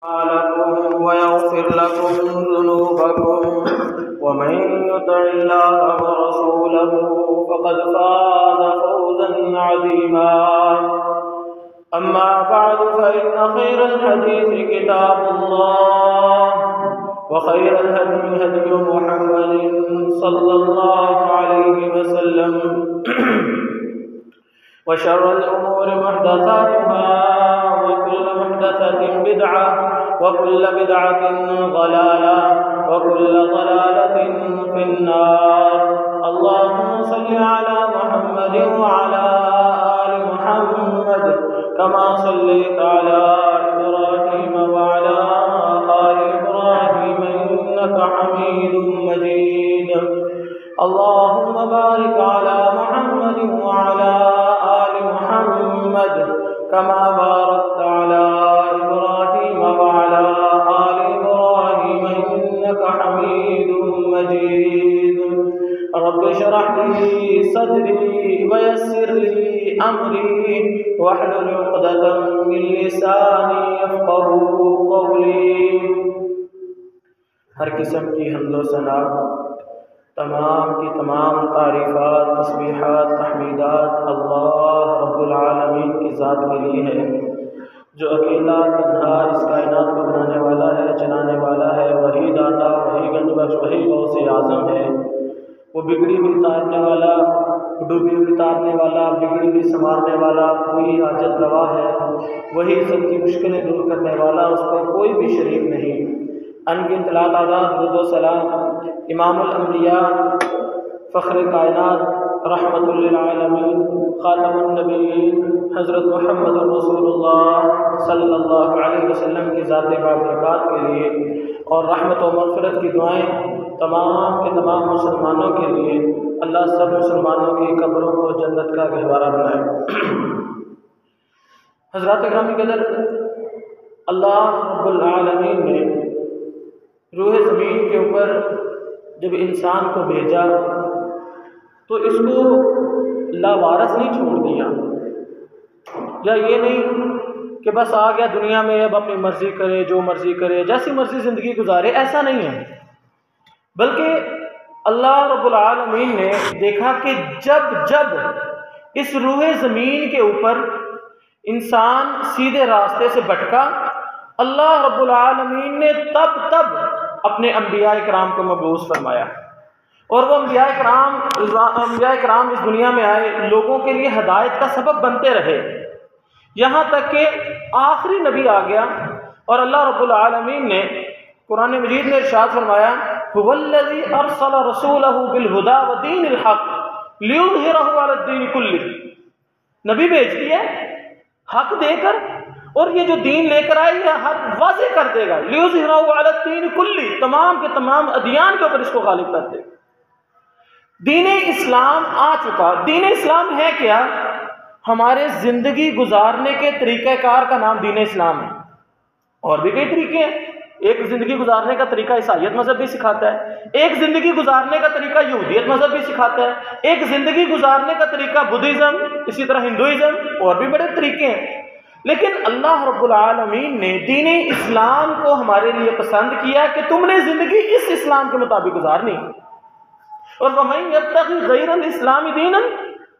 لكم ويغفر لكم ذنوبكم ومن يطع الله ورسوله فقد فاز فوزا عظيما. أما بعد فإن خير الحديث كتاب الله وخير الهدي هدي محمد صلى الله عليه وسلم وشر الأمور محدثاتها وكل محدثة بدعة وكل بدعة ضلالة وكل ضلالة في النار. اللهم صل على محمد وعلى آل محمد كما صليت على إبراهيم وعلى آل إبراهيم إنك حميد مجيد. اللهم بارك على محمد وعلى آل محمد كما باركت على إبراهيم وعلى آل إبراهيم إنك حميد مجيد. رب اشرح لي صدري ويسر لي أمري واحلل عقدة من لساني يفقهوا قولي. ہر قسم کی حمد و ثنا، تمام کی تمام تعریفات، تسبیحات، تحمیدات اللہ رب العالمین کی ذات کے لیے ہے، جو اکیلا تنہا اس کائنات کو بنانے والا ہے، چلانے والا ہے. وہی داتا، وہی گنج بخش، وہی غوث اعظم ہے. وہ بگڑی ہوئی تارنے والا، ڈوبی ہوئی تارنے والا، بگڑی ہوئی سنوارنے والا، کوئی حاجت روا ہے. وہی سب کی مشکلیں دور کرنے والا، اس کو کوئی بھی شریک نہیں. انگنت لا تعداد درود و سلام امام الانبیاء، فخر کائنات، رحمت للعالمین، خاتم النبیین حضرت محمد رسول اللہ صلی اللہ علیہ وسلم کی ذات بابرکات کے لیے اور رحمت و مغفرت کی دعائیں تمام کے تمام مسلمانوں کے لیے. اللہ سب مسلمانوں کی قبروں کو جنت کا گہوارہ بنائے. حضرات گرامی قدر، اللہ رب العالمین نے روح زمین کے اوپر جب انسان کو بھیجا تو اس کو لاوارث نہیں چھوڑ دیا، یا یہ نہیں کہ بس آ گیا دنیا میں اب اپنی مرضی کرے، جو مرضی کرے، جیسی مرضی زندگی گزارے. ایسا نہیں ہے، بلکہ اللہ رب العالمین نے دیکھا کہ جب اس روح زمین کے اوپر انسان سیدھے راستے سے بھٹکا، اللہ رب العالمین نے تب اپنے انبیاء کرام کو مبعوث فرمایا. اور وہ انبیاء کرام اس دنیا میں آئے، لوگوں کے لیے ہدایت کا سبب بنتے رہے، یہاں تک کہ آخری نبی آ گیا. اور اللہ رب العالمین نے قرآن مجید میں ارشاد فرمایا، هو الذی ارسل رسولہ بالہدی ودین الحق لیظہرہ علی الدین کلہ. نبی بھیج دیا حق دے کر، اور یہ جو دین لے کر آئے یہ حق واضح کر دے گا. لیظہرہ علی الدین کلہ، تمام کے تمام ادیان کے اوپر اس کو غالب کر دے گا. دین اسلام آ چکا. دین اسلام ہے کیا؟ ہمارے زندگی گزارنے کے طریقہ کار کا نام دین اسلام ہے. اور بھی کئی طریقے ہیں. ایک زندگی گزارنے کا طریقہ عیسائیت مذہب بھی سکھاتا ہے، ایک زندگی گزارنے کا طریقہ یہودیت مذہب بھی سکھاتا ہے، ایک زندگی گزارنے کا طریقہ بدھزم، اسی طرح ہندوازم، اور بھی بڑے طریقے ہیں. لیکن اللہ رب العالمین نے دین اسلام کو ہمارے لیے پسند کیا کہ تم نے زندگی اس اسلام کے مطابق گزارنی. اور وَمَن يَبْتَغِ غَيْرَ الْإِسْلَامِ دِينًا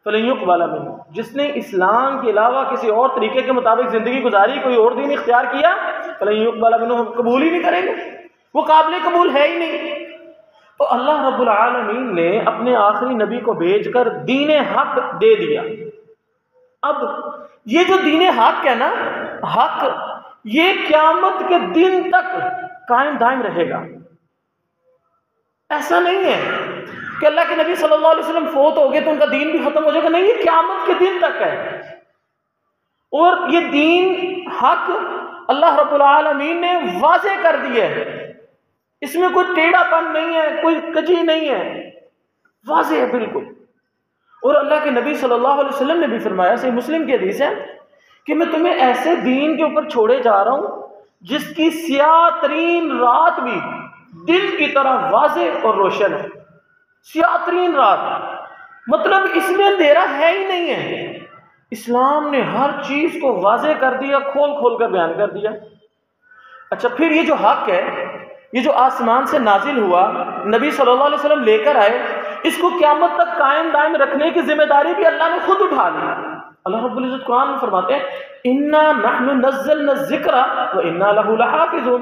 فَلَن يُقْبَلَ مِنْهُ، جس نے اسلام کے علاوہ کسی اور طریقے کے مطابق زندگی گزاری، کوئی اور دین اختیار کیا، فَلَن يُقْبَلَ مِنْهُ، ہم قبول ہی نہیں کریں گے، وہ قابل قبول ہے ہی نہیں. تو اللہ رب العالمین نے اپنے آخری نبی کو بھیج کر دین حق دے دیا. اب یہ جو دین حق ہے نا، حق یہ قیامت کے دن تک قائم دائم رہے گا. ایسا نہیں ہے کہ اللہ کے نبی صلی اللہ علیہ وسلم فوت ہو گئے تو ان کا دین بھی ختم ہو جائے گا. نہیں، یہ قیامت کے دن تک ہے. اور یہ دین حق اللہ رب العالمین نے واضح کر دیا ہے، اس میں کوئی ٹیڑھا پن نہیں ہے، کوئی کجی نہیں ہے، واضح ہے بالکل. اور اللہ کے نبی صلی اللہ علیہ وسلم نے بھی فرمایا، صحیح مسلم کی حدیث ہے، کہ میں تمہیں ایسے دین کے اوپر چھوڑے جا رہا ہوں جس کی سیاہ ترین رات بھی دن کی طرح واضح اور روشن ہے. سیاہ ترین رات، مطلب اس میں اندھیرا ہے ہی نہیں ہے. اسلام نے ہر چیز کو واضح کر دیا، کھول کھول کر بیان کر دیا. اچھا پھر یہ جو حق ہے، یہ جو آسمان سے نازل ہوا، نبی صلی اللہ علیہ وسلم لے کر آئے، اس کو قیامت تک قائم دائم رکھنے کی ذمہ داری بھی اللہ نے خود اٹھا لی۔ اللہ رب العزت قرآن میں فرماتے ہیں انا نحن نزلنا الذکر وانا له لحافظون،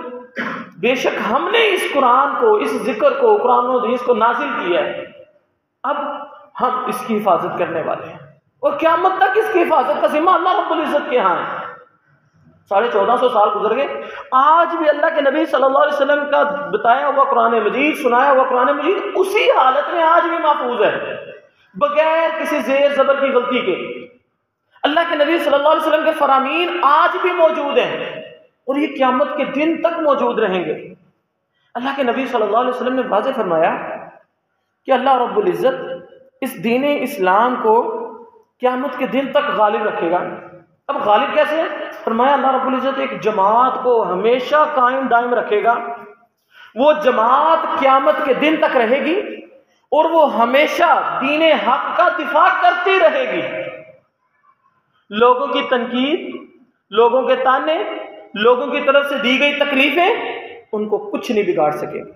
بے شک ہم نے اس قرآن کو، اس ذکر کو، قرآن و حدیث کو نازل کیا ہے، اب ہم اس کی حفاظت کرنے والے ہیں، اور قیامت تک اس کی حفاظت کا ذمہ اللہ رب العزت کے ہاں ہے۔ 1450 سال گزر گئے، آج بھی اللہ کے نبی صلی اللہ علیہ وسلم کا بتایا ہوا قرآن مجید، سنایا ہوا قرآن مجید اسی حالت میں آج بھی محفوظ ہے، بغیر کسی زیر زبر کی غلطی کے۔ اللہ کے نبی صلی اللہ علیہ وسلم کے فرامین آج بھی موجود ہیں، اور یہ قیامت کے دن تک موجود رہیں گے۔ اللہ کے نبی صلی اللہ علیہ وسلم نے واضح فرمایا کہ اللہ رب العزت اس دین اسلام کو قیامت کے دن تک غالب رکھے گا۔ اب غالب کیسے؟ فرمایا اللہ رب العزت ایک جماعت کو ہمیشہ قائم دائم رکھے گا، وہ جماعت قیامت کے دن تک رہے گی، اور وہ ہمیشہ دین حق کا دفاع کرتی رہے گی۔ لوگوں کی تنقید، لوگوں کے تانے، لوگوں کی طرف سے دی گئی تکلیفیں ان کو کچھ نہیں بگاڑ سکے گی،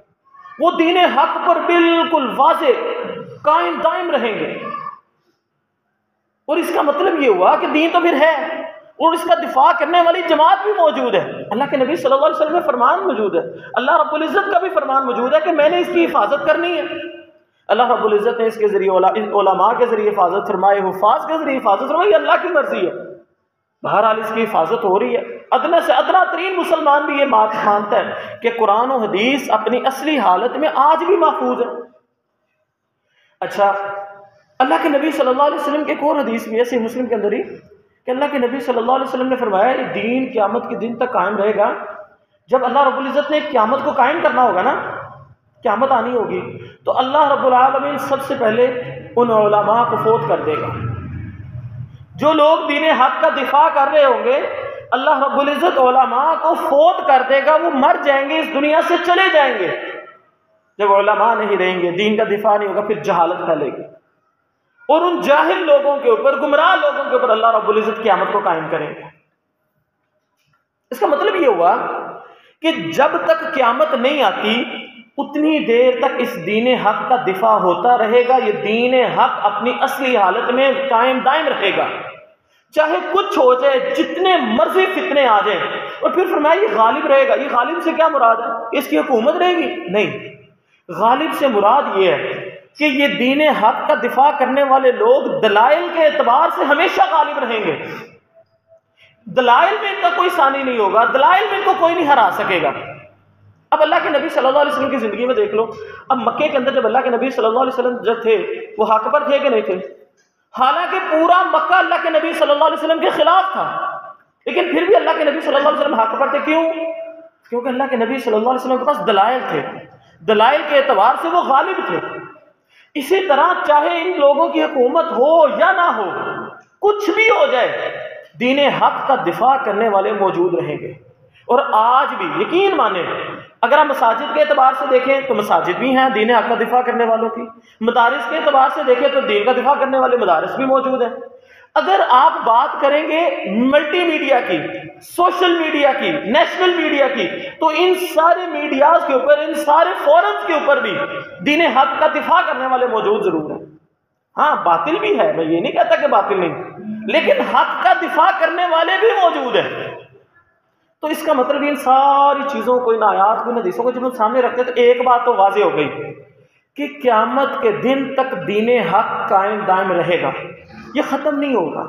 وہ دین حق پر بالکل واضح قائم دائم رہیں گے۔ اور اس کا مطلب یہ ہوا کہ دین تو پھر ہے، اور اس کا دفاع کرنے والی جماعت بھی موجود ہے۔ اللہ کے نبی صلی اللہ علیہ وسلم کا فرمان موجود ہے، اللہ رب العزت کا بھی فرمان موجود ہے کہ میں نے اس کی حفاظت کرنی ہے۔ اللہ رب العزت نے اس کے ذریعے علماء کے ذریعے حفاظت فرمائے، حفاظ کے ذریعے حفاظت فرمائی، یہ اللہ کی مرضی ہے۔ بہرحال اس کی حفاظت ہو رہی ہے۔ ادنیٰ سے ادنیٰ ترین مسلمان بھی یہ بات مانتا ہے کہ قرآن و حدیث اپنی اصلی حالت میں آج بھی محفوظ ہے۔ اچھا، اللہ کے نبی صلی اللہ علیہ وسلم کے ایک اور حدیث بھی ہے صحیح مسلم کے اندر ہی، کہ اللہ کے نبی صلی اللہ علیہ وسلم نے فرمایا یہ دین قیامت کے دن تک قائم رہے گا۔ جب اللہ رب العزت نے قیامت کو قائم کرنا ہوگا نا، قیامت آنی ہوگی، تو اللہ رب العالمین سب سے پہلے ان علماء کو فوت کر دے گا۔ جو لوگ دین حق کا دفاع کر رہے ہوں گے، اللہ رب العزت علماء کو فوت کر دے گا، وہ مر جائیں گے، اس دنیا سے چلے جائیں گے۔ جب علماء نہیں رہیں گے، دین کا دفاع نہیں ہوگا، پھر جہالت پھیلے گی، اور ان جاہل لوگوں کے اوپر، گمراہ لوگوں کے اوپر اللہ رب العزت قیامت کو قائم کریں گے۔ اس کا مطلب یہ ہوا کہ جب تک قیامت نہیں آتی اتنی دیر تک اس دین حق کا دفاع ہوتا رہے گا، یہ دین حق اپنی اصلی حالت میں قائم دائم رہے گا، چاہے کچھ ہو جائے، جتنے مرضی فتنے آ جائیں۔ اور پھر فرمایا یہ غالب رہے گا۔ یہ غالب سے کیا مراد ہے؟ اس کی حکومت رہے گی؟ نہیں، غالب سے مراد یہ ہے کہ یہ دین حق کا دفاع کرنے والے لوگ دلائل کے اعتبار سے ہمیشہ غالب رہیں گے۔ دلائل میں ان کا کوئی ثانی نہیں ہوگا، دلائل میں ان کو کوئی نہیں ہرا سکے گا۔ اب اللہ کے نبی صلی اللہ علیہ وسلم کی زندگی میں دیکھ لو، اب مکے کے اندر جب اللہ کے نبی صلی اللہ علیہ وسلم جب تھے، وہ حق پر تھے کہ نہیں تھے؟ حالانکہ پورا مکہ اللہ کے نبی صلی اللہ علیہ وسلم کے خلاف تھا، لیکن پھر بھی اللہ کے نبی صلی اللہ علیہ وسلم حق پر تھے۔ کیوں؟ کیونکہ اللہ کے نبی صلی اللہ علیہ وسلم کے پاس دلائل تھے، دلائل کے اعتبار سے وہ غالب تھے۔ اسی طرح چاہے ان لوگوں کی حکومت ہو یا نہ ہو، کچھ بھی ہو جائے، دین حق کا دفاع کرنے والے موجود رہیں گے۔ اور آج بھی یقین مانیں، اگر ہم مساجد کے اعتبار سے دیکھیں تو مساجد بھی ہیں دین حق کا دفاع کرنے والوں کی، مدارس کے اعتبار سے دیکھیں تو دین کا دفاع کرنے والے مدارس بھی موجود ہیں۔ اگر آپ بات کریں گے ملٹی میڈیا کی، سوشل میڈیا کی، نیشنل میڈیا کی، تو ان سارے میڈیاز کے اوپر، ان سارے فورمز کے اوپر بھی دین حق کا دفاع کرنے والے موجود ضرور ہیں۔ ہاں باطل بھی ہے، میں یہ نہیں کہتا کہ باطل نہیں، لیکن حق کا دفاع کرنے والے بھی موجود ہیں۔ تو اس کا مطلب ان ساری چیزوں کو، ان آیات کو، ان حدیثوں کو جب ہم سامنے رکھتے ہیں تو ایک بات تو واضح ہو گئی کہ قیامت کے دن تک دین حق قائم دائم رہے گا، یہ ختم نہیں ہوگا،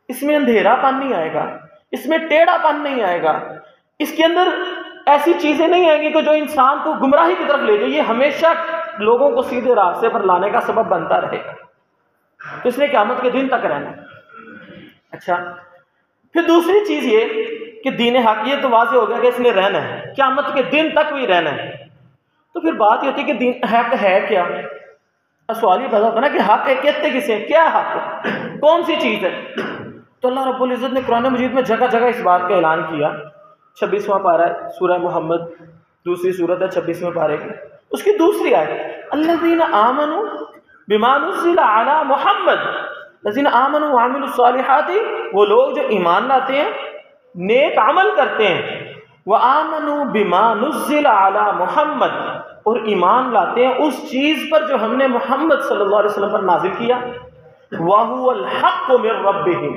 اس میں اندھیرا پن نہیں آئے گا، اس میں ٹیڑھا پن نہیں آئے گا، اس کے اندر ایسی چیزیں نہیں آئیں گی کہ جو انسان کو گمراہی کی طرف لے جائے، یہ ہمیشہ لوگوں کو سیدھے راستے پر لانے کا سبب بنتا رہے گا۔ تو اس نے قیامت کے دن تک رہنا ہے۔ اچھا، پھر دوسری چیز یہ کہ دین حق، یہ تو واضح ہو گیا کہ اس نے رہنا ہے، قیامت کے دن تک بھی رہنا ہے۔ تو پھر بات یہ ہوتی ہے کہ دین حق ہے کیا؟ سوال یہ پیدا ہوتا ہے نا کہ حق ہے، کہتے کسے؟ کیا حق ہے؟ کون سی چیز ہے؟ تو اللہ رب العزت نے قرآن مجید میں جگہ جگہ اس بات کا اعلان کیا۔ 26واں پارہ ہے سورہ محمد، دوسری سورت ہے 26ویں پارے کی، اس کی دوسری آیت، الذین آمنوا بما نزل علی محمد، الذین آمنوا وعملوا الصالحات، وہ لوگ جو ایمان لاتے ہیں، نیک عمل کرتے ہیں، وَآمَنُوا بِمَا نُزِّلَ عَلَى محمد، اور ایمان لاتے ہیں اس چیز پر جو ہم نے محمد صلی اللہ علیہ وسلم پر نازل کیا. وَهُوَ الْحَقُّ مِن رَبِّهِمْ،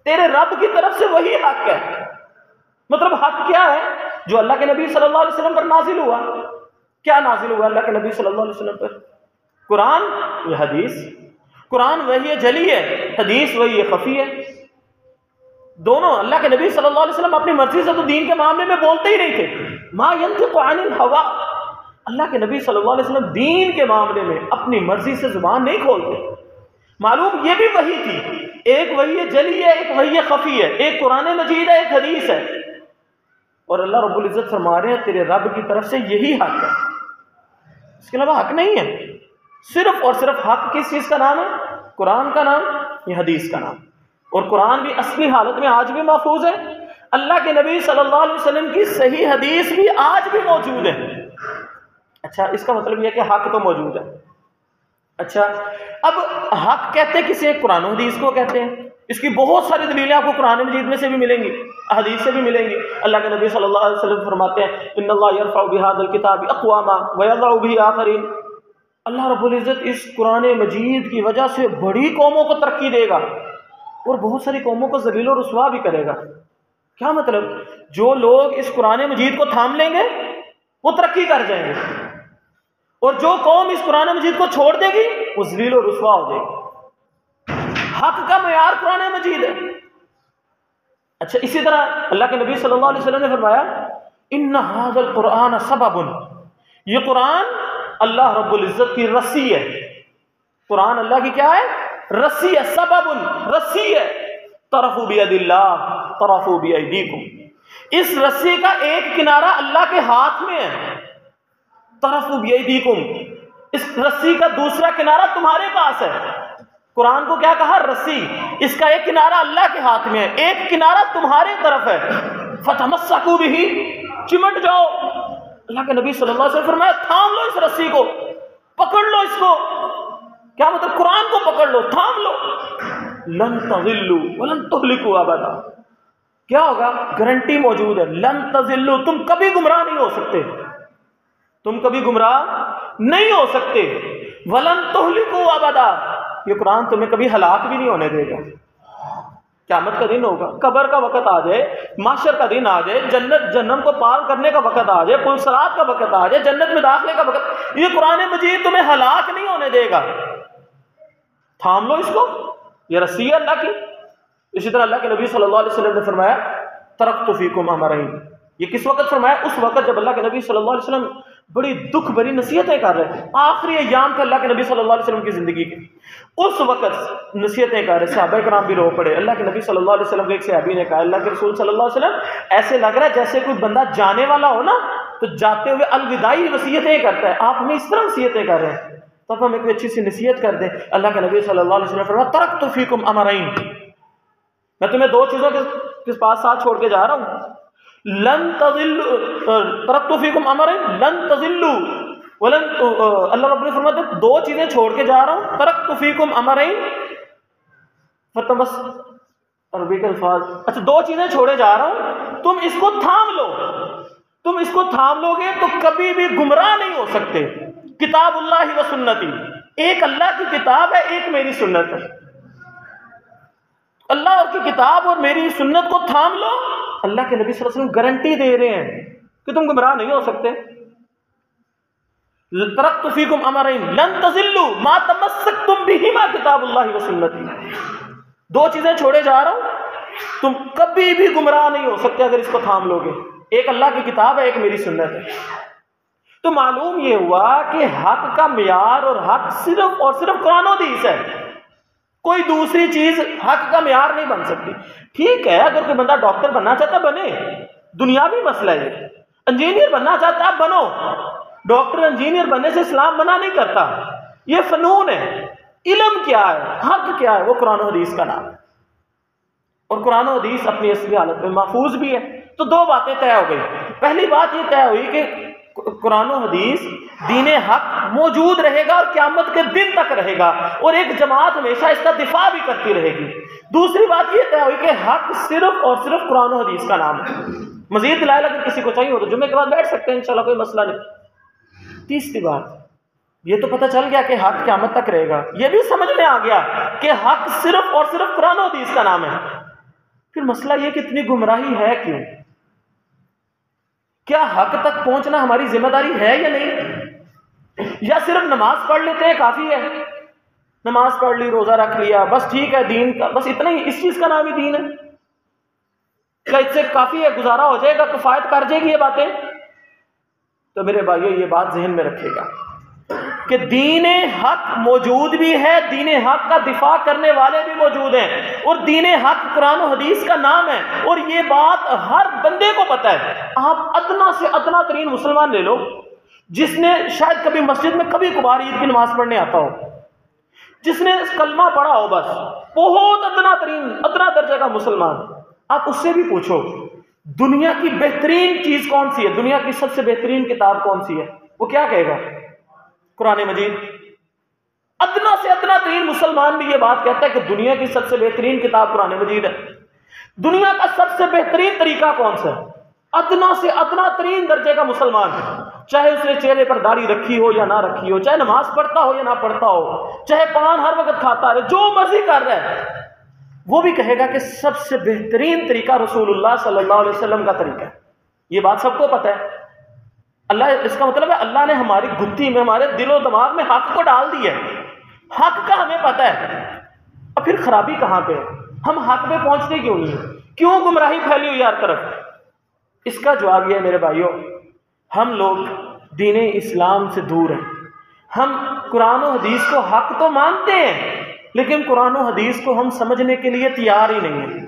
تیرے رب کی طرف سے وہی حق ہے. مطلب حق کیا ہے؟ جو اللہ کے نبی صلی اللہ علیہ وسلم پر نازل ہوا. کیا نازل ہوا اللہ کے نبی صلی اللہ علیہ وسلم پر؟ قرآن یا حدیث؟ قرآن وہی جلی ہے، حدیث وہی خفی ہے. دونوں. اللہ کے نبی صلی اللہ علیہ وسلم اپنی مرضی سے تو دین کے معاملے میں بولتے ہی نہیں تھے. ما ينطق عن الهوى، اللہ کے نبی صلی اللہ علیہ وسلم دین کے معاملے میں اپنی مرضی سے زبان نہیں کھولتے. معلوم یہ بھی وحی تھی. ایک وحی جلی ہے، ایک وحی خفی ہے. ایک قرآن مجید ہے، ایک حدیث ہے. اور اللہ رب العزت فرما رہے ہیں تیرے رب کی طرف سے یہی حق ہے، اس کے علاوہ حق نہیں ہے. صرف اور صرف حق کس چیز کا نام ہے؟ قرآن کا نام یا حدیث کا نام. اور قرآن بھی اصلی حالت میں آج بھی محفوظ ہے. اللہ کے نبی صلی اللہ علیہ وسلم کی صحیح حدیث بھی آج بھی موجود ہے. اچھا، اس کا مطلب یہ ہے کہ حق تو موجود ہے. اچھا، اب حق کہتے کسے؟ قرآن و حدیث کو کہتے ہیں. اس کی بہت ساری دلیلیں آپ کو قرآن مجید میں سے بھی ملیں گی، حدیث سے بھی ملیں گی. اللہ کے نبی صلی اللہ علیہ وسلم فرماتے ہیں ان اللہ یرفع بہذا الکتاب اقواما ویضع به آخرین. اللہ رب العزت اس قرآن مجید کی وجہ سے بڑی قوموں کو ترقی دے گا اور بہت ساری قوموں کو ذلیل و رسوا بھی کرے گا. کیا مطلب؟ جو لوگ اس قرآن مجید کو تھام لیں گے وہ ترقی کر جائیں گے، اور جو قوم اس قرآن مجید کو چھوڑ دے گی وہ ذلیل و رسوا ہو جائے گی. حق کا معیار قرآن مجید ہے. اچھا، اسی طرح اللہ کے نبی صلی اللہ علیہ وسلم نے فرمایا ان ھذا القرآن سبب، یہ قرآن اللہ رب العزت کی رسی ہے. قرآن اللہ کی کیا ہے؟ رسی ہے. سبب، رسی ہے. طرفوا بید اللہ طرفوا بایدیکم، اس رسی کا ایک کنارہ اللہ کے ہاتھ میں ہے. طرفوا بایدیکم، اس رسی کا دوسرا کنارہ تمہارے پاس ہے. قرآن کو کیا کہا؟ رسی. اس کا ایک کنارہ اللہ کے ہاتھ میں ہے، ایک کنارہ تمہارے طرف ہے. فتمسکوا بہ، چمٹ جاؤ. اللہ کے نبی صلی اللہ علیہ وسلم فرمایا تھام لو اس رسی کو، پکڑ لو اس کو. کیا مطلب؟ قرآن کو پکڑ لو، تھام لو. لن تضلوا ولن تهلكوا ابدا. کیا ہوگا؟ گارنٹی موجود ہے. لن تضلوا، تم کبھی گمراہ نہیں ہو سکتے، تم کبھی گمراہ نہیں ہو سکتے. ولن تهلكوا ابدا، یہ قرآن تمہیں کبھی ہلاک بھی نہیں ہونے دے گا. قیامت کا دن ہوگا، قبر کا وقت آ جائے، محشر کا دن آ جائے، جنت جہنم کو پار کرنے کا وقت آ جائے، پل صراط کا وقت آ جائے، جنت میں داخلے کا وقت، یہ قرآن مجید تمہیں ہلاک نہیں ہونے دے گا. تھام لو اس کو، یہ رسی ہے اللہ کی. اسی طرح اللہ کے نبی صلی اللہ علیہ وسلم نے فرمایا ترکت فیکم امرین. یہ کس وقت فرمایا؟ اس وقت جب اللہ کے نبی صلی اللہ علیہ وسلم بڑی دکھ بھری نصیحتیں کر رہے تھے. آخری ایام تھے اللہ کے نبی صلی اللہ علیہ وسلم کی زندگی کے، اس وقت نصیحتیں کر رہے. صحابہ کرام بھی رو پڑے. اللہ کے نبی صلی اللہ علیہ وسلم کے ایک صحابی نے کہا اللہ کے رسول صلی اللہ علیہ وسلم ایسے لگ رہا ہے جیسے کوئی بندہ جانے والا ہو نا تو جاتے ہوئے الوداعی وصیتیں کرتا ہے، آپ ہمیں اس طرح وصیتیں کر رہے ہیں، تب ہمیں کوئی اچھی سی نصیحت کر دیں. اللہ کے نبی صلی اللہ علیہ وسلم فرمایا ترکت فیکم امرین، میں تمہیں دو چیزوں کے پاس ساتھ چھوڑ کے جا رہا ہوں. لن تضلوا، ترکت فیکم امرین لن تضلوا ولن، اللہ رب نے فرمایا دو چیزیں چھوڑ کے جا رہا ہوں. ترکت فیکم امرین فتمس، عربی کے الفاظ. اچھا، دو چیزیں چھوڑے جا رہا ہوں، تم اس کو تھام لو. تم اس کو تھام لو گے تو کبھی بھی گمراہ نہیں ہو سکتے. کتاب اللہ و سنتی، ایک اللہ کی کتاب ہے، ایک میری سنت ہے. اللہ اور کی کتاب اور میری سنت کو تھام لو. اللہ کے نبی صلی اللہ علیہ وسلم گارنٹی دے رہے ہیں کہ تم گمراہ نہیں ہو سکتے. ترکت فیکم امرین لن تضلوا ما تمسکتم بہما کتاب اللہ و سنتی. دو چیزیں چھوڑے جا رہا ہوں، تم کبھی بھی گمراہ نہیں ہو سکتے اگر اس کو تھام لو گے. ایک اللہ کی کتاب ہے، ایک میری سنت ہے. تو معلوم یہ ہوا کہ حق کا معیار اور حق صرف اور صرف قرآن و حدیث ہے. کوئی دوسری چیز حق کا معیار نہیں بن سکتی. ٹھیک ہے، اگر کوئی بندہ ڈاکٹر بننا چاہتا بنے، دنیاوی مسئلہ ہے. انجینئر بننا چاہتا بنو، ڈاکٹر انجینئر بننے سے اسلام منع نہیں کرتا. یہ فنون ہے. علم کیا ہے، حق کیا ہے، وہ قرآن و حدیث کا نام ہے. اور قرآن و حدیث اپنی اصلی حالت میں محفوظ بھی ہے. تو دو باتیں طے ہو گئی. پہلی بات یہ طے ہوئی کہ قرآن و حدیث دین حق موجود رہے گا اور قیامت کے دن تک رہے گا، اور ایک جماعت ہمیشہ اس کا دفاع بھی کرتی رہے گی. دوسری بات یہ طے ہوئی کہ حق صرف اور صرف قرآن و حدیث کا نام ہے. مزید دلائل اگر کسی کو چاہیے ہو تو جمعے کے بعد بیٹھ سکتے ہیں انشاءاللہ، کوئی مسئلہ نہیں۔ تیسری بات، یہ تو پتہ چل گیا کہ حق قیامت تک رہے گا، یہ بھی سمجھ میں آ گیا کہ حق صرف اور صرف قرآن و حدیث کا نام ہے۔ پھر مسئلہ یہ کہ اتنی گمراہی ہے کیوں؟ کیا حق تک پہنچنا ہماری ذمہ داری ہے یا نہیں؟ یا صرف نماز پڑھ لیتے ہیں کافی ہے؟ نماز پڑھ لی، روزہ رکھ لیا، بس ٹھیک ہے، دین کا بس اتنا ہی، اس چیز کا نام ہی دین ہے؟ کیا اس سے کافی ہے، گزارا ہو جائے گا، کفایت کر جائے گی یہ باتیں؟ تو میرے بھائیو یہ بات ذہن میں رکھے گا کہ دین حق موجود بھی ہے، دین حق کا دفاع کرنے والے بھی موجود ہیں، اور دین حق قرآن و حدیث کا نام ہے، اور یہ بات ہر بندے کو پتہ ہے۔ آپ ادنا سے ادنا ترین مسلمان لے لو، جس نے شاید کبھی مسجد میں کبھی کبھار عید کی نماز پڑھنے آتا ہو، جس نے کلمہ پڑھا ہو، بس بہت ادنا ترین ادنا درجے کا مسلمان، آپ اس سے بھی پوچھو دنیا کی بہترین چیز کون سی ہے، دنیا کی سب سے بہترین کتاب کون سی ہے، وہ کیا کہے گا؟ قرآن مجید۔ ادنا سے ادنا ترین مسلمان بھی یہ بات کہتا ہے کہ دنیا کی سب سے بہترین کتاب قرآن مجید ہے۔ دنیا کا سب سے بہترین طریقہ کون سا ہے؟ ادنا سے ادنا ترین درجے کا مسلمان، چاہے اس نے چہرے پر داڑھی رکھی ہو یا نہ رکھی ہو، چاہے نماز پڑھتا ہو یا نہ پڑھتا ہو، چاہے پان ہر وقت کھاتا ہے، جو مرضی کر رہا ہے، وہ بھی کہے گا کہ سب سے بہترین طریقہ رسول اللہ صلی اللہ علیہ وسلم کا طریقہ ہے۔ یہ بات سب کو پتہ ہے۔ اللہ، اس کا مطلب ہے اللہ نے ہماری گتھی میں، ہمارے دل و دماغ میں حق کو ڈال دی ہے، حق کا ہمیں پتہ ہے۔ اب پھر خرابی کہاں پہ ہے؟ ہم حق پہ پہنچتے کیوں نہیں ہیں؟ کیوں گمراہی پھیلی ہوئی ہر طرف؟ اس کا جواب یہ ہے میرے بھائیوں، ہم لوگ دین اسلام سے دور ہیں۔ ہم قرآن و حدیث کو حق تو مانتے ہیں، لیکن قرآن و حدیث کو ہم سمجھنے کے لیے تیار ہی نہیں ہیں۔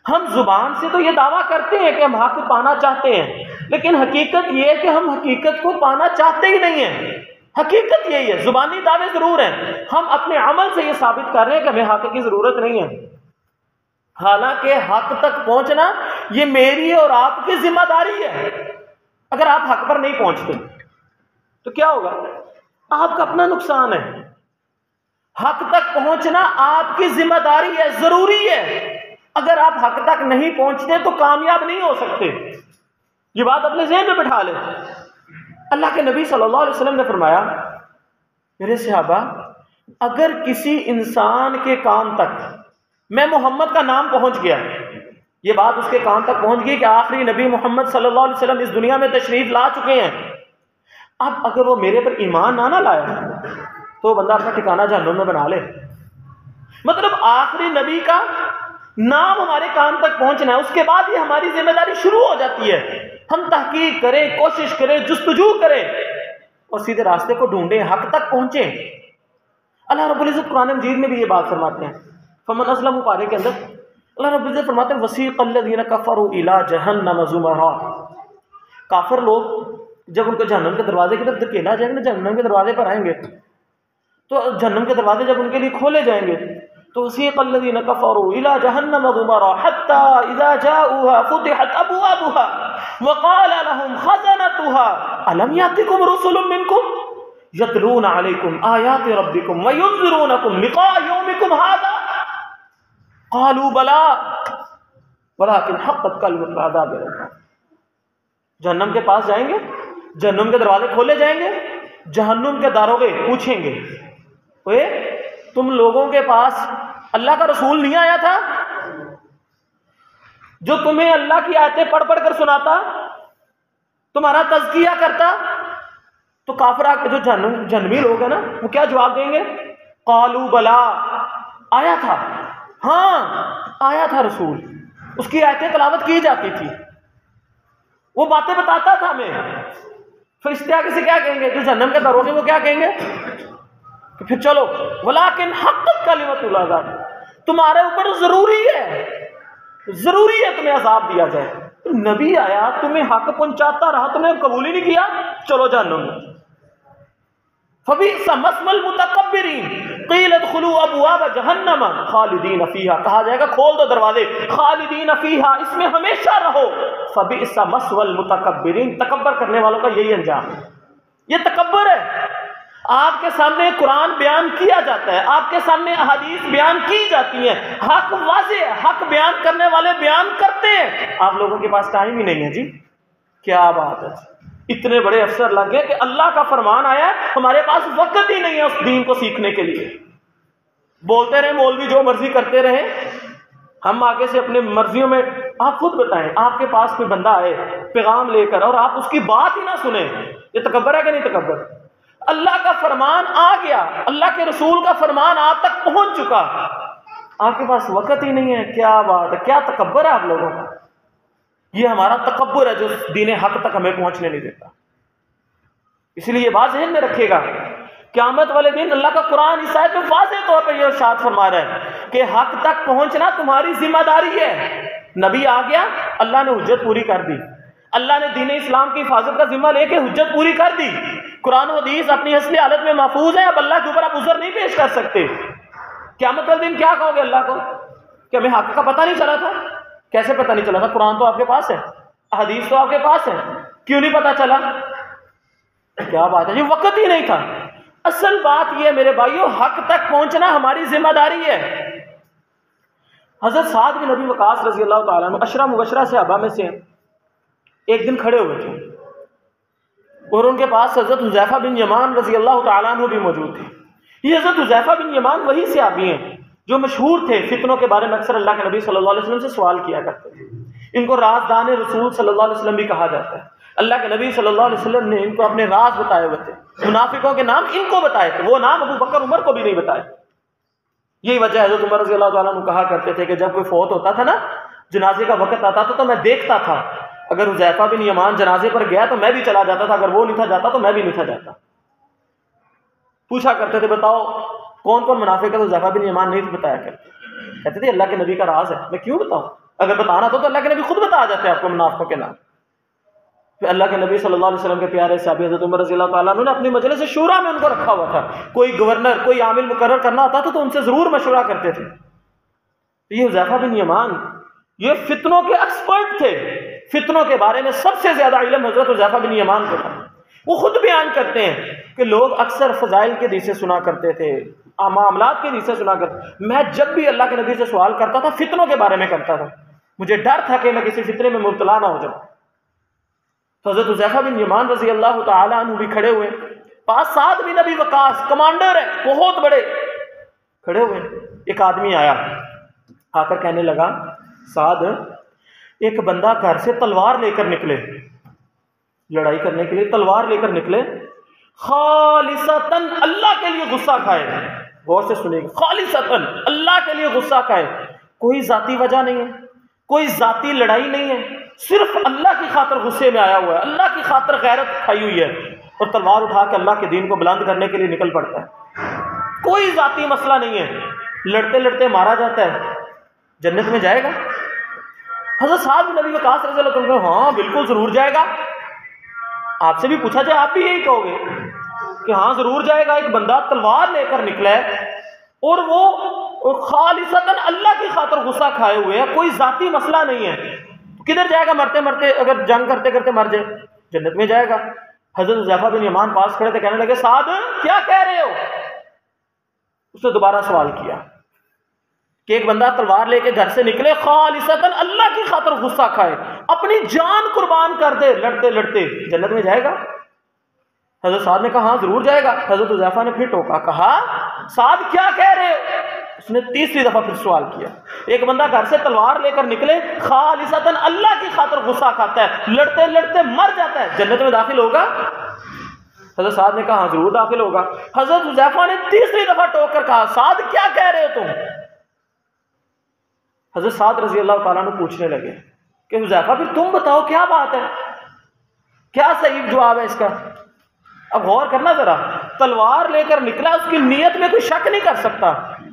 ہم زبان سے تو یہ دعویٰ کرتے ہیں کہ ہم حق پانا چاہتے ہیں، لیکن حقیقت یہ ہے کہ ہم حقیقت کو پانا چاہتے ہی نہیں ہیں۔ حقیقت یہی ہے، زبانی دعوے ضرور ہیں، ہم اپنے عمل سے یہ ثابت کر رہے ہیں کہ ہمیں حق کی ضرورت نہیں ہے، حالانکہ حق تک پہنچنا یہ میری اور آپ کی ذمہ داری ہے۔ اگر آپ حق پر نہیں پہنچتے تو کیا ہوگا؟ آپ کا اپنا نقصان ہے۔ حق تک پہنچنا آپ کی ذمہ داری ہے، ضروری ہے۔ اگر آپ حق تک نہیں پہنچتے تو کامیاب نہیں ہو سکتے۔ یہ بات اپنے ذہن میں بٹھا لیں۔ اللہ کے نبی صلی اللہ علیہ وسلم نے فرمایا، میرے صحابہ، اگر کسی انسان کے کان تک میں محمد کا نام پہنچ گیا، یہ بات اس کے کان تک پہنچ گئی کہ آخری نبی محمد صلی اللہ علیہ وسلم اس دنیا میں تشریف لا چکے ہیں، اب اگر وہ میرے پر ایمان نہ لایا تو بندہ اپنا ٹھکانہ جہنم میں بنا لے۔ مطلب آخری نبی کا نام ہمارے کان تک پہنچنا ہے، اس کے بعد یہ ہماری ذمہ داری شروع ہو جاتی ہے۔ ہم تحقیق کریں، کوشش کریں، جستجو کریں اور سیدھے راستے کو ڈھونڈیں، حق تک پہنچیں۔ اللہ رب العزت قرآن مجید میں بھی یہ بات فرماتے ہیں، فمن اسلم پارے کے اندر اللہ رب العزت فرماتے ہیں، وسیق الذین کفروا الی جہنم زمرا۔ کافر لوگ جب ان کو جہنم کے دروازے کی طرف دھکیلا جائے گا، جہنم کے دروازے پر آئیں گے، تو جہنم کے دروازے جب ان کے لیے کھولے جائیں گے تو وسیق الذین کفروا الی جہنم زمرا حتی اذا جاؤوها فتحت ابوابها وقال لهم خزنتها الم یاتکم رسل منکم یتلون علیکم آیات ربکم وینذرونکم لقاء یومکم ھذا قالوا بلی ولکن حقت کلمۃ العذاب علیکم۔ جہنم کے پاس جائیں گے، جہنم کے دروازے کھولے جائیں گے، جہنم کے داروغے پوچھیں گے، اوے تم لوگوں کے پاس اللہ کا رسول نہیں آیا تھا جو تمہیں اللہ کی آیتیں پڑھ پڑھ کر سناتا، تمہارا تزکیہ کرتا؟ تو کافرہ کے جو جہنمی لوگ ہیں نا، وہ کیا جواب دیں گے؟ قالوا بلا، آیا تھا، ہاں آیا تھا رسول، اس کی آیتیں تلاوت کی جاتی تھی، وہ باتیں بتاتا تھا ہمیں۔ فرشتے آگے سے کیا کہیں گے؟ جو جہنم کے دروازے وہ کیا کہیں گے کہ پھر چلو ولیکن حقت کلمۃ العذاب، تمہارے اوپر ضروری ہے تمہیں عذاب دیا جائے۔ نبی آیا، تمہیں حق پہنچاتا رہا، تمہیں قبول ہی نہیں کیا، چلو جہنم میں۔ فبئس مثوى المتکبرین قیل ادخلوا ابواب جہنم خالدین فیہا، کہا جائے گا کھول دو دروازے، خالدین فیہا، اس میں ہمیشہ رہو۔ فبئس مثوى المتکبرین، تکبر کرنے والوں کا یہی انجام ہے، یہ تکبر ہے۔ آپ کے سامنے قرآن بیان کیا جاتا ہے، آپ کے سامنے احادیث بیان کی جاتی ہیں، حق واضح ہے، حق بیان کرنے والے بیان کرتے ہیں، آپ لوگوں کے پاس ٹائم ہی نہیں ہے جی۔ کیا بات ہے، اتنے بڑے افسر لگ گئے کہ اللہ کا فرمان آیا ہے، ہمارے پاس وقت ہی نہیں ہے اس دین کو سیکھنے کے لیے۔ بولتے رہے مولوی جو مرضی کرتے رہے، ہم آگے سے اپنے مرضیوں میں۔ آپ خود بتائیں، آپ کے پاس کوئی بندہ آئے پیغام لے کر اور آپ اس کی بات ہی نہ سنیں، یہ تکبر ہے کہ نہیں تکبر؟ اللہ کا فرمان آ گیا، اللہ کے رسول کا فرمان آپ تک پہنچ چکا، آپ کے پاس وقت ہی نہیں ہے۔ کیا بات ہے، کیا تکبر ہے آپ لوگوں کا۔ یہ ہمارا تکبر ہے جو دین حق تک ہمیں پہنچنے نہیں دیتا۔ اس لیے یہ بات ذہن میں رکھیے گا، قیامت والے دن اللہ کا قرآن اس آیت میں واضح طور پہ یہ ارشاد فرما رہا ہے کہ حق تک پہنچنا تمہاری ذمہ داری ہے۔ نبی آ گیا، اللہ نے حجت پوری کر دی، اللہ نے دین اسلام کی حفاظت کا ذمہ لے کے حجت پوری کر دی، قرآن و حدیث اپنی اصلی حالت میں محفوظ ہے، اب اللہ کے اوپر آپ عذر نہیں پیش کر سکتے۔ قیامت والے دن کیا کہو گے اللہ کو کہ ہمیں حق کا پتہ نہیں چلا تھا؟ کیسے پتہ نہیں چلا تھا؟ قرآن تو آپ کے پاس ہے، حدیث تو آپ کے پاس ہے، کیوں نہیں پتہ چلا؟ کیا بات ہے، یہ وقت ہی نہیں تھا۔ اصل بات یہ ہے میرے بھائیو، حق تک پہنچنا ہماری ذمہ داری ہے۔ حضرت سعد بن ابی وقاص رضی اللہ تعالیٰ عنہ عشرہ مبشرہ صحابہ میں سے ایک دن کھڑے ہوئے تھے اور ان کے پاس حضرت حذیفہ بن یمان رضی اللہ تعالیٰ عنہ بھی موجود تھے۔ یہ حضرت حذیفہ بن یمان وہی صحابی ہیں جو مشہور تھے فتنوں کے بارے میں، اکثر اللہ کے نبی صلی اللہ علیہ وسلم سے سوال کیا کرتے تھے۔ ان کو رازدان رسول صلی اللہ علیہ وسلم بھی کہا جاتا ہے۔ اللہ کے نبی صلی اللہ علیہ وسلم نے ان کو اپنے راز بتائے ہوئے تھے، منافقوں کے نام ان کو بتائے تھے، وہ نام ابو بکر عمر کو بھی نہیں بتائے۔ یہی وجہ ہے حضرت عمر رضی اللہ تعالیٰ عنہ کہا کرتے تھے کہ جب کوئی فوت ہوتا تھا نا، جنازے کا وقت آتا تھا تو میں دیکھتا تھا، اگر حذیفہ بن یمان جنازے پر گیا تو میں بھی چلا جاتا تھا، اگر وہ نہیں تھا جاتا تو میں بھی نہیں تھا جاتا۔ پوچھا کرتے تھے بتاؤ کون کون منافق ہے، تو حذیفہ بن یمان نہیں بتایا کرتے، کہتے تھے اللہ کے نبی کا راز ہے، میں کیوں بتاؤں، اگر بتانا تو اللہ کے نبی خود بتا جاتے آپ کو منافقوں کے نام۔ پھر اللہ کے نبی صلی اللہ علیہ وسلم کے پیارے صحابی حضرت عمر رضی اللہ تعالیٰ عنہ نے اپنی مجلس شورا میں ان کو رکھا ہوا تھا، کوئی گورنر کوئی عامل مقرر کرنا ہوتا تھا تو ان سے ضرور مشورہ کرتے تھے۔ یہ حذیفہ بن یمان یہ فتنوں کے ایکسپرٹ تھے، فتنوں کے بارے میں سب سے زیادہ علم حضرت حذیفہ بن یمان کو تھا۔ وہ خود بیان کرتے ہیں کہ لوگ اکثر فضائل کے حدیثیں سنا کرتے تھے، معاملات کے حدیثیں سنا کرتے، میں جب بھی اللہ کے نبی سے سوال کرتا تھا فتنوں کے بارے میں کرتا تھا، مجھے ڈر تھا کہ میں کسی فتنے میں مبتلا نہ ہو جاؤں۔ تو حضرت حذیفہ بن یمان رضی اللہ تعالیٰ عنہ بھی کھڑے ہوئے، پاس سعد بن ابی وقاص کمانڈر ہے بہت بڑے، کھڑے ہوئے۔ ایک آدمی آیا، آ کر کہنے لگا سعد ایک بندہ گھر سے تلوار لے کر نکلے، لڑائی کرنے کے لیے تلوار لے کر نکلے، خالصتاً اللہ کے لیے غصہ کھائے، غور سے سنیے گا، خالصتاً اللہ کے لیے غصہ کھائے، کوئی ذاتی وجہ نہیں ہے، کوئی ذاتی لڑائی نہیں ہے، صرف اللہ کی خاطر غصے میں آیا ہوا ہے، اللہ کی خاطر غیرت کھائی ہوئی ہے اور تلوار اٹھا کے اللہ کے دین کو بلند کرنے کے لیے نکل پڑتا ہے، کوئی ذاتی مسئلہ نہیں ہے، لڑتے لڑتے مارا جاتا ہے، جنت میں جائے گا؟ حضرت سعد بن ابی وقاص رضی اللہ عنہ ہاں بالکل ضرور جائے گا۔ آپ سے بھی پوچھا جائے آپ بھی یہی کہو گے کہ ہاں ضرور جائے گا۔ ایک بندہ تلوار لے کر نکلا ہے اور وہ خالصتاً اللہ کی خاطر غصہ کھائے ہوئے ہے، کوئی ذاتی مسئلہ نہیں ہے، کدھر جائے گا؟ مرتے مرتے اگر جنگ کرتے کرتے مر جائے جنت میں جائے گا۔ حضرت حذیفہ بن یمان پاس کھڑے تھے، کہنے لگے سعد کیا کہہ رہے ہو؟ اس نے دوبارہ سوال کیا کہ ایک بندہ تلوار لے کے گھر سے نکلے، خالصتاً اللہ کی خاطر غصہ کھائے، اپنی جان قربان کر دے لڑتے لڑتے، جنت میں جائے گا؟ حضرت سعد نے کہا ہاں ضرور جائے گا۔ حضرت حذیفہ نے پھر ٹوکا، کہا سعد کیا کہہ رہے ہو؟ اس نے تیسری دفعہ پھر سوال کیا، ایک بندہ گھر سے تلوار لے کر نکلے، خالصتاً اللہ کی خاطر غصہ کھاتا ہے، لڑتے لڑتے مر جاتا ہے، جنت میں داخل ہوگا؟ حضرت سعد نے کہا ہاں ضرور داخل ہوگا۔ حضرت حذیفہ نے تیسری دفعہ ٹوک کر کہا سعد کیا کہہ رہے ہو تم؟ حضرت سعد رضی اللہ تعالیٰ عنہ پوچھنے لگے کہ حذیفہ پھر تم بتاؤ کیا بات ہے، کیا صحیح جواب ہے اس کا؟ اب غور کرنا ذرا، تلوار لے کر نکلا، اس کی نیت میں کوئی شک نہیں کر سکتا،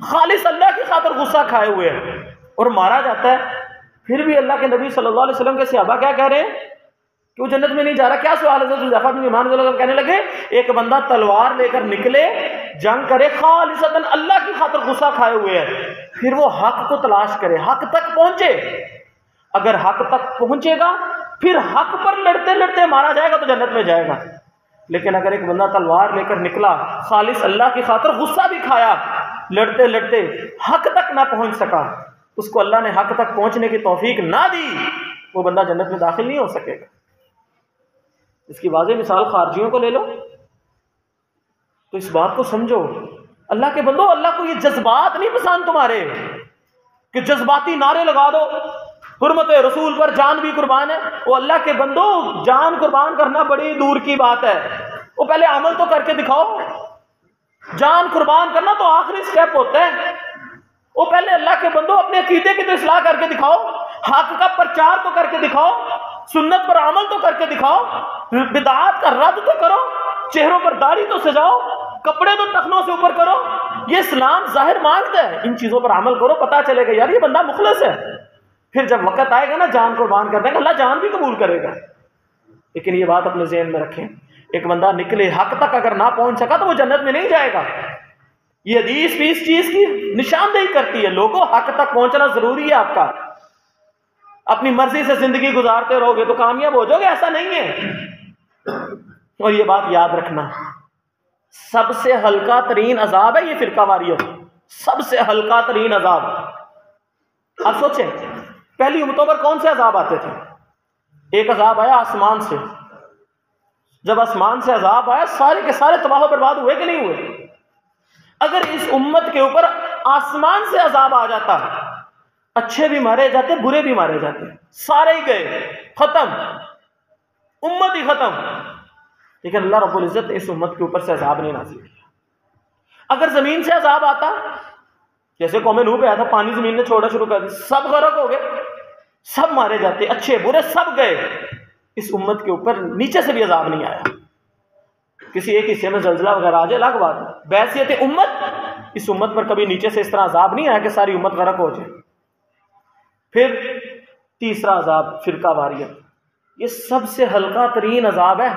خالص اللہ کی خاطر غصہ کھائے ہوئے ہیں اور مارا جاتا ہے، پھر بھی اللہ کے نبی صلی اللہ علیہ وسلم کے صحابہ کیا کہہ رہے ہیں کہ وہ جنت میں نہیں جا رہا؟ کیا سوال؟ حضرت حذیفہ بن یمان رضی اللہ عنہ کہنے لگے ایک بندہ تلوار لے کر نکلے، جنگ کرے، خالصتاً اللہ کی خاطر غصہ کھائے ہوئے ہیں، پھر وہ حق کو تلاش کرے، حق تک پہنچے، اگر حق تک پہنچے گا پھر حق پر لڑتے لڑتے مارا جائے گا تو جنت میں جائے گا۔ لیکن اگر ایک بندہ تلوار لے کر نکلا، خالص اللہ کی خاطر، غصہ بھی کھایا، لڑتے لڑتے حق تک نہ پہنچ سکا، اس کو اللہ نے حق تک پہنچنے کی توفیق نہ دی، وہ بندہ جنت میں داخل نہیں ہو سکے گا۔ اس کی واضح مثال خارجیوں کو لے لو، تو اس بات کو سمجھو، اللہ کے بندو، اللہ کو یہ جذبات نہیں پسند تمہارے کہ جذباتی نعرے لگا دو، حرمت رسول پر جان بھی قربان ہے۔ وہ اللہ کے بندو، جان قربان کرنا بڑی دور کی بات ہے، وہ پہلے عمل تو کر کے دکھاؤ۔ جان قربان کرنا تو آخری سٹیپ ہوتا ہے، وہ پہلے اللہ کے بندو اپنے عقیدے کی تو اصلاح کر کے دکھاؤ، حق کا پرچار تو کر کے دکھاؤ، سنت پر عمل تو کر کے دکھاؤ، بدعات کا رد تو کرو، چہروں پر داڑھی تو سجاؤ، کپڑے تو ٹخنوں سے اوپر کرو۔ یہ اسلام ظاہر مانگتا ہے، ان چیزوں پر عمل کرو، پتہ چلے گا یار یہ بندہ مخلص ہے۔ پھر جب وقت آئے گا نا جان قربان کرنے کا، اللہ جان بھی قبول کرے گا۔ لیکن یہ بات اپنے ذہن میں رکھیں، ایک بندہ نکلے حق تک اگر نہ پہنچ سکا تو وہ جنت میں نہیں جائے گا۔ یہ حدیث بھی اس چیز کی نشاندہی کرتی ہے، لوگوں حق تک پہنچنا ضروری ہے آپ کا۔ اپنی مرضی سے زندگی گزارتے رہو گے تو کامیاب ہو جاؤ گے، ایسا نہیں ہے۔ اور یہ بات یاد رکھنا، سب سے ہلکا ترین عذاب ہے یہ فرقہ واریت، سب سے ہلکا ترین عذاب۔ اب سوچیں پہلی امتوں پر کون سے عذاب آتے تھے؟ ایک عذاب آیا آسمان سے، جب آسمان سے عذاب آیا سارے کے سارے تباہ و برباد ہوئے کہ نہیں ہوئے؟ اگر اس امت کے اوپر آسمان سے عذاب آ جاتا، اچھے بھی مارے جاتے، برے بھی مارے جاتے، سارے ہی گئے، ختم، امت ہی ختم۔ لیکن اللہ رب العزت نے اس امت کے اوپر سے عذاب نہیں نازل کیا۔ اگر زمین سے عذاب آتا، جیسے قوم نوح پہ آیا تھا، پانی زمین نے چھوڑنا شروع کر دیا، سب غرق ہو گئے، سب مارے جاتے، اچھے برے سب گئے، اس امت کے اوپر نیچے سے بھی عذاب نہیں آیا۔ کسی ایک حصے میں زلزلہ وغیرہ آ جائے الگ بات ہے، بحیثیت امت اس امت پر کبھی نیچے سے اس طرح عذاب نہیں آیا کہ ساری امت غرق ہو جائے۔ پھر تیسرا عذاب فرقہ واریت، یہ سب سے ہلکا ترین عذاب ہے۔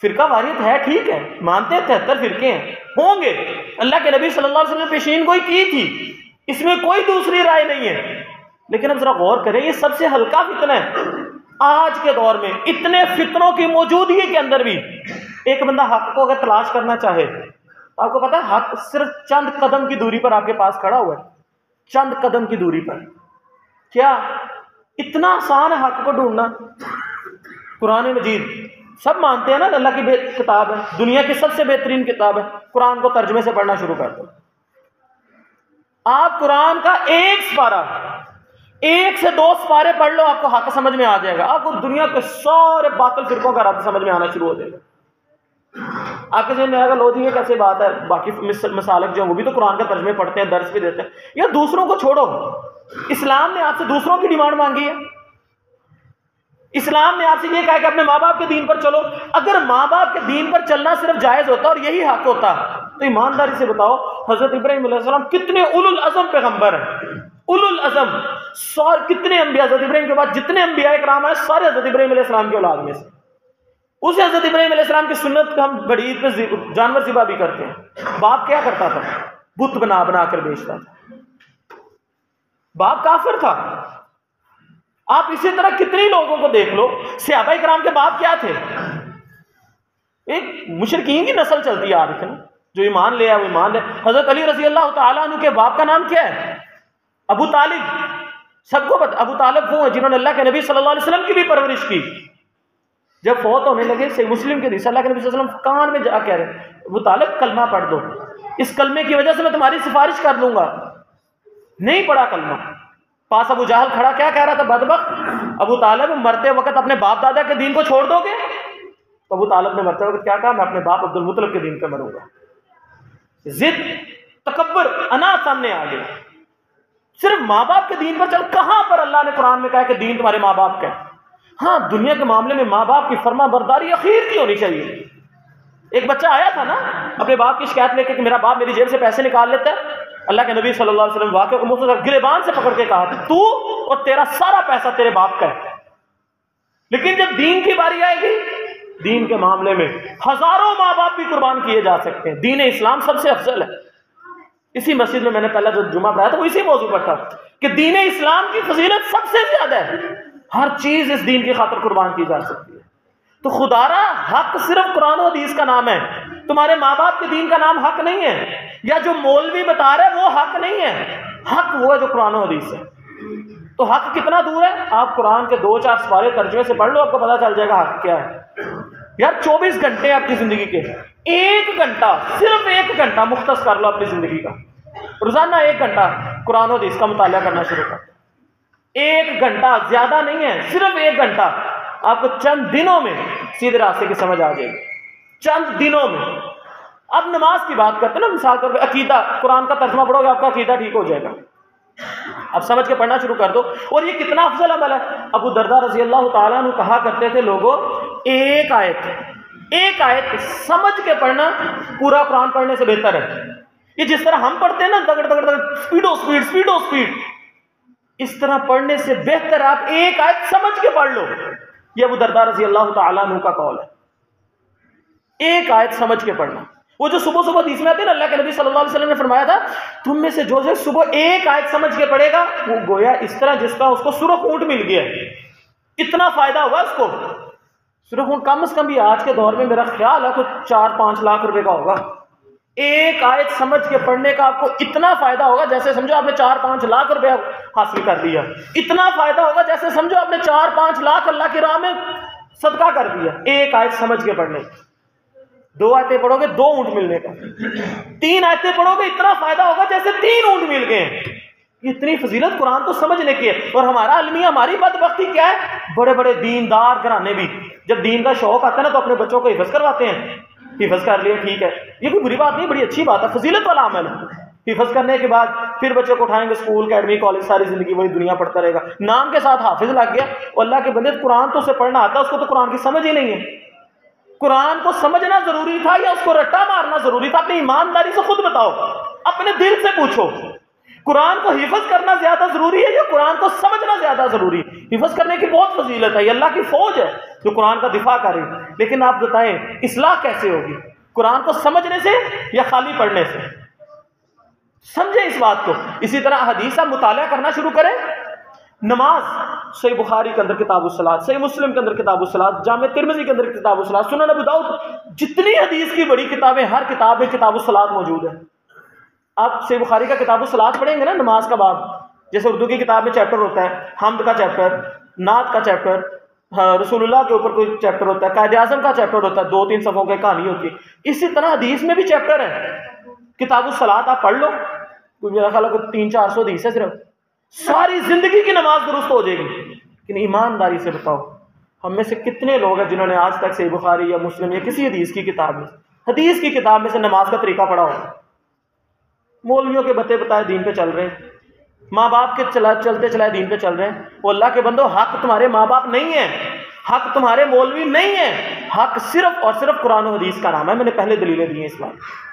فرقہ واریت ہے ٹھیک ہے، مانتے ہیں 73 فرقے ہیں، ہوں گے، اللہ کے نبی صلی اللہ علیہ وسلم نے پیشین گوئی کی تھی، اس میں کوئی دوسری رائے نہیں ہے۔ لیکن اب ذرا غور کریں، یہ سب سے ہلکا فتنہ ہے۔ آج کے دور میں اتنے فتنوں کی موجودگی کے اندر بھی ایک بندہ حق کو اگر تلاش کرنا چاہے، آپ کو پتا ہے حق صرف چند قدم کی دوری پر آپ کے پاس کھڑا ہوا ہے، چند قدم کی دوری پر۔ کیا اتنا آسان ہے حق کو ڈھونڈنا؟ قرآن مجید سب مانتے ہیں نا اللہ کی کتاب ہے، دنیا کی سب سے بہترین کتاب ہے، قرآن کو ترجمے سے پڑھنا شروع کر دو۔ آپ قرآن کا ایک سپارہ، 1 سے 2 سپارے پڑھ لو، آپ کو حق سمجھ میں آ جائے گا، آپ کو دنیا کے سارے باطل فرقوں کا رد سمجھ میں آنا شروع ہو جائے گا۔ آپ کے ذہن میں آئے گا لو جی یہ کیسے بات ہے، باقی مسالک جو ہیں وہ بھی تو قرآن کا ترجمے پڑھتے ہیں، درس بھی دیتے ہیں۔ یا دوسروں کو چھوڑو، اسلام نے آپ سے دوسروں کی ڈیمانڈ مانگی ہے، اسلام نے آپ سے یہ کہا کہ اپنے ماں باپ کے دین پر چلو۔ اگر ماں باپ کے دین پر چلنا صرف جائز ہوتا اور یہی حق ہوتا تو ایمانداری سے بتاؤ حضرت ابراہیم علیہ السلام کتنے اولو العزم پیغمبر ہیں، اولو العزم، کتنے انبیاء، حضرت ابراہیم کے بعد جتنے انبیاء کرام آئے سارے حضرت ابراہیم علیہ السلام کی اولاد میں سے۔ اس حضرت ابراہیم علیہ السلام کی سنت کو ہم بڑی عید پہ جانور ذبح بھی کرتے ہیں۔ باپ کیا کرتا تھا؟ بت بنا بنا کر بیچتا تھا، باپ کافر تھا۔ آپ اسی طرح کتنے لوگوں کو دیکھ لو، صحابہ کرام کے باپ کیا تھے؟ ایک مشرکین کی نسل چلتی آ رہی تھی نا، جو ایمان لے آیا وہ ایمان لے۔ حضرت علی رضی اللہ تعالیٰ عنہ کے باپ کا نام کیا ہے؟ ابو طالب۔ سب کو پتہ ابو طالب وہ ہیں جنہوں نے اللہ کے نبی صلی اللہ علیہ وسلم کی بھی پرورش کی۔ جب فوت ہونے لگے صحیح مسلم کے حدیث، اللہ کے نبی صلی اللہ علیہ وسلم کان میں جا کہہ رہے ہیں ابو طالب کلمہ پڑھ دو، اس کلمے کی وجہ سے میں تمہاری سفارش کر لوں گا۔ نہیں پڑھا کلمہ، پاس ابو جہل کھڑا کیا کہہ رہا تھا؟ بدبخت ابو طالب مرتے وقت اپنے باپ دادا کے دین کو چھوڑ دو گے؟ تو ابو طالب نے مرتے وقت کیا کہا؟ میں اپنے باپ عبد المطلب کے دین پہ مروں گا۔ ضد، تکبر، انا سامنے آ گیا۔ صرف ماں باپ کے دین پر چل، کہاں پر اللہ نے قرآن میں کہا کہ دین تمہارے ماں باپ کا ہے؟ ہاں دنیا کے معاملے میں ماں باپ کی فرما برداری اخیر کی ہونی چاہیے۔ ایک بچہ آیا تھا نا اپنے باپ کی شکایت لے کے کہ میرا باپ میری جیب سے پیسے نکال لیتا ہے، اللہ کے نبی صلی اللہ علیہ وسلم واقعہ کو مختصر گریبان سے پکڑ کے کہا تھا تو اور تیرا سارا پیسہ تیرے باپ کا ہے۔ لیکن جب دین کی باری آئے گی، دین کے معاملے میں ہزاروں ماں باپ بھی قربان کیے جا سکتے ہیں، دین اسلام سب سے افضل ہے۔ اسی مسجد میں نے پہلا جو جمعہ پڑھایا تھا وہ اسی موضوع پر تھا کہ دین اسلام کی فضیلت سب سے زیادہ ہے، ہر چیز اس دین کی خاطر قربان کی جا سکتی ہے۔ تو خدارا حق صرف قرآن و حدیث کا نام ہے، تمہارے ماں باپ کے دین کا نام حق نہیں ہے، یا جو مولوی بتا رہے وہ حق نہیں ہے، حق وہ ہے جو قرآن و حدیث ہے۔ تو حق کتنا دور ہے؟ آپ قرآن کے 2-4 سپارے ترجمے سے پڑھ لو، آپ کو پتا چل جائے گا حق کیا ہے۔ یار 24 گھنٹے آپ کی زندگی کے، 1 گھنٹہ، صرف 1 گھنٹہ مختص کر لو اپنی زندگی کا، روزانہ 1 گھنٹہ قرآن و حدیث کا مطالعہ کرنا شروع کر، 1 گھنٹہ، زیادہ نہیں ہے، صرف 1 گھنٹہ، آپ کو چند دنوں میں سیدھے راستے کی سمجھ آ جائے گی، چند دنوں میں۔ اب نماز کی بات کرتے ہیں نا، مثال طور پہ عقیدہ، قرآن کا ترجمہ پڑھو گے آپ کا عقیدہ ٹھیک ہو جائے گا، اب سمجھ کے پڑھنا شروع کر دو۔ اور یہ کتنا افضل عمل ہے۔ ابو درداء رضی اللہ تعالیٰ عنہ کہا کرتے تھے، لوگوں ایک آیت سمجھ کے پڑھنا پورا قرآن پڑھنے سے بہتر ہے۔ یہ جس طرح ہم پڑھتے ہیں نا، دگڑ دگڑ دگڑ، سپیڈ، اس طرح پڑھنے سے بہتر آپ ایک آیت سمجھ کے پڑھ لو۔ یہ ابو درداء رضی اللہ تعالیٰ عنہ کا قول ہے، ایک آیت سمجھ کے پڑھنا۔ وہ جو صبح حدیث میں آتے ہیں نا، اللہ کے نبی صلی اللہ علیہ وسلم نے فرمایا تھا، تم میں سے جو صبح ایک آیت سمجھ کے پڑھے گا، وہ گویا اس طرح جس طرح اس کو سرخ اونٹ مل گیا، اتنا فائدہ ہوگا اس کو۔ سرخ اونٹ کم از کم بھی آج کے دور میں میرا خیال ہے کچھ 4-5 لاکھ روپے کا ہوگا۔ ایک آیت سمجھ کے پڑھنے کا آپ کو اتنا فائدہ ہوگا جیسے سمجھو آپ نے 4-5 لاکھ روپے حاصل کر لیا، اتنا فائدہ ہوگا جیسے سمجھو آپ نے 4-5 لاکھ اللہ کی راہ میں صدقہ کر دیا، ایک آیت سمجھ کے پڑھنے کا۔ 2 آیتیں پڑھو گے 2 اونٹ ملنے کا، 3 آیتیں پڑھو گے اتنا فائدہ ہوگا جیسے 3 اونٹ مل گئے ہیں۔ اتنی فضیلت قرآن کو سمجھنے کی ہے۔ اور ہمارا المیہ، ہماری بدبختی کیا ہے، بڑے بڑے دیندار گھرانے بھی جب دین کا شوق آتا ہے نا تو اپنے بچوں کو حفظ کرواتے ہیں، حفظ کر لیا ٹھیک ہے، یہ کوئی بری بات نہیں، بڑی اچھی بات ہے، فضیلت والا عمل ہے۔ حفظ کرنے کے بعد پھر بچوں کو اٹھائیں گے اسکول، اکیڈمی، کالج، ساری زندگی وہی دنیا پڑھتا رہے گا، نام کے ساتھ حافظ لگ گیا۔ اور اللہ کے بندے، قرآن تو اسے پڑھنا آتا ہے، اس کو تو قرآن کی سمجھ ہی نہیں ہے۔ قرآن کو سمجھنا ضروری تھا یا اس کو رٹا مارنا ضروری تھا؟ اپنی ایمانداری سے خود بتاؤ، اپنے دل سے پوچھو۔ قرآن کو حفظ کرنا زیادہ ضروری ہے یا قرآن کو سمجھنا زیادہ ضروری ہے؟ حفظ کرنے کی بہت فضیلت ہے، یہ اللہ کی فوج ہے جو قرآن کا دفاع کرے، لیکن آپ بتائیں اصلاح کیسے ہوگی؟ قرآن کو سمجھنے سے یا خالی پڑھنے سے؟ سمجھیں اس بات کو۔ اسی طرح حدیث کا مطالعہ کرنا شروع کریں۔ نماز، صحیح بخاری کے اندر کتاب الصلاۃ، صحیح مسلم کے اندر کتاب الصلاۃ، جامع ترمذی کے اندر کتاب الصلاۃ، سنن ابو داؤد، جتنی حدیث کی بڑی کتابیں، ہر کتاب میں کتاب الصلاۃ موجود ہے۔ آپ صحیح بخاری کا کتاب الصلاۃ پڑھیں گے نا، نماز کا باب، جیسے اردو کی کتاب میں چیپٹر ہوتا ہے، حمد کا چیپٹر، نعت کا چیپٹر، رسول اللہ کے اوپر کوئی چیپٹر ہوتا ہے، قائد اعظم کا چیپٹر ہوتا ہے، 2-3 صفحوں کی کہانی ہوتی ہے۔ اسی طرح حدیث میں بھی چیپٹر ہے۔ کتاب الصلاۃ آپ پڑھ لو، میرا خیال ہے 300-400 حدیث ہے صرف، ساری زندگی کی نماز درست ہو جائے گی۔ لیکن ایمانداری سے بتاؤ، ہم میں سے کتنے لوگ ہیں جنہوں نے آج تک صحیح بخاری یا مسلم یا کسی حدیث کی کتاب میں سے نماز کا طریقہ پڑھا ہو؟ مولویوں کے بتے بتائے دین پہ چل رہے ہیں، ماں باپ کے چلتے چلائے دین پہ چل رہے ہیں۔ وہ اللہ کے بندو، حق تمہارے ماں باپ نہیں ہے، حق تمہارے مولوی نہیں ہے، حق صرف اور صرف قرآن و حدیث کا نام ہے۔ میں نے پہلے دلیلیں دی ہیں اس بات۔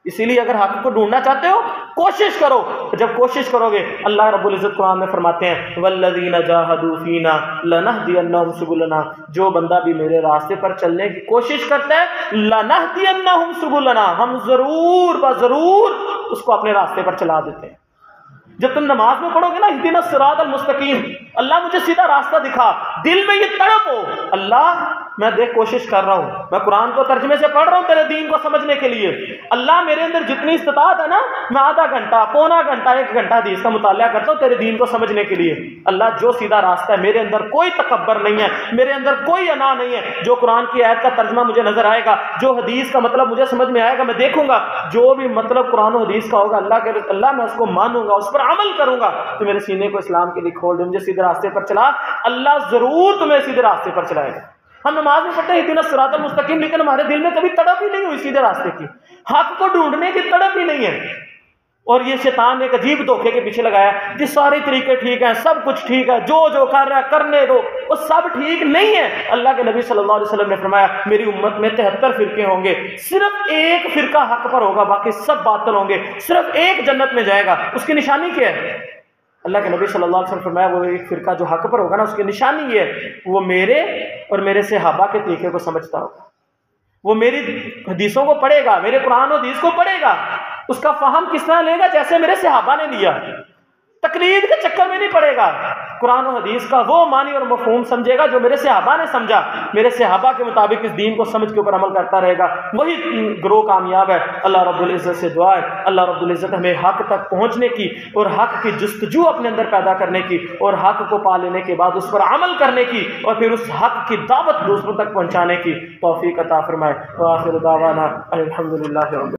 اسی لیے اگر حق کو ڈھونڈنا چاہتے ہو، کوشش کرو۔ جب کوشش کرو گے، اللہ رب العزت قرآن میں فرماتے ہیں، والذین جاہدوا فینا لنہدینہم سبلنا، جو بندہ بھی میرے راستے پر چلنے کی کوشش کرتا ہے، لنہدینہم سبلنا، ہم ضرور بضرور اس کو اپنے راستے پر چلا دیتے ہیں۔ جب تم نماز میں پڑھو گے نا، اہدنا الصراط المستقیم، اللہ مجھے سیدھا راستہ دکھا، دل میں یہ تڑپ ہو، اللہ میں دیکھ کوشش کر رہا ہوں، میں قرآن کو ترجمے سے پڑھ رہا ہوں تیرے دین کو سمجھنے کے لیے، اللہ میرے اندر جتنی استطاعت ہے نا، میں آدھا گھنٹہ، پونا گھنٹہ، 1 گھنٹہ حدیث کا مطالعہ کرتا ہوں تیرے دین کو سمجھنے کے لیے۔ اللہ جو سیدھا راستہ ہے، میرے اندر کوئی تکبر نہیں ہے، میرے اندر کوئی انا نہیں ہے، جو قرآن کی آیت کا ترجمہ مجھے نظر آئے گا، جو حدیث کا مطلب مجھے سمجھ میں آئے گا، میں دیکھوں گا، جو بھی مطلب قرآن و حدیث کا ہوگا، اللہ میں اس کو مانوں گا، اس پر عمل کروں گا۔ تو میرے سینے کو اسلام کے لیے کھول دے، مجھے سیدھے راستے پر چلا، اللہ ضرور تمہیں سیدھے راستے پر چلائے گا۔ ہم نماز میں پڑھتے ہیں اہدنا الصراط المستقیم، لیکن ہمارے دل میں کبھی تڑپ ہی نہیں ہوئی سیدھے راستے کی، حق کو ڈھونڈنے کی تڑپ ہی نہیں ہے۔ اور یہ شیطان نے ایک عجیب دھوکے کے پیچھے لگایا کہ سارے طریقے ٹھیک ہیں، سب کچھ ٹھیک ہے، جو کر رہا ہے کرنے دو، وہ سب ٹھیک نہیں ہے۔ اللہ کے نبی صلی اللہ علیہ وسلم نے فرمایا، میری امت میں 73 فرقے ہوں گے، صرف ایک فرقہ حق پر ہوگا، باقی سب باطل ہوں گے، صرف ایک جنت میں جائے گا۔ اس کی نشانی کیا ہے؟ اللہ کے نبی صلی اللہ علیہ وسلم فرمایا، وہ ایک فرقہ جو حق پر ہوگا نا، اس کی نشانی یہ ہے، وہ میرے اور میرے صحابہ کے طریقے کو سمجھتا ہوگا، وہ میری حدیثوں کو پڑھے گا، میرے قرآن و حدیث کو پڑھے گا، اس کا فہم کس طرح لے گا؟ جیسے میرے صحابہ نے لیا، تقلید کے چکر میں نہیں پڑے گا، قرآن و حدیث کا وہ معنی اور مفہوم سمجھے گا جو میرے صحابہ نے سمجھا، میرے صحابہ کے مطابق اس دین کو سمجھ کے اوپر عمل کرتا رہے گا، وہی گروہ کامیاب ہے۔ اللہ رب العزت سے دعا ہے اللہ رب العزت ہمیں حق تک پہنچنے کی اور حق کی جستجو اپنے اندر پیدا کرنے کی اور حق کو پا لینے کے بعد اس پر عمل کرنے کی اور پھر اس حق کی دعوت دوسروں تک پہنچانے کی توفیق عطا فرمائے۔ وآخر دعوانا الحمدللہ رب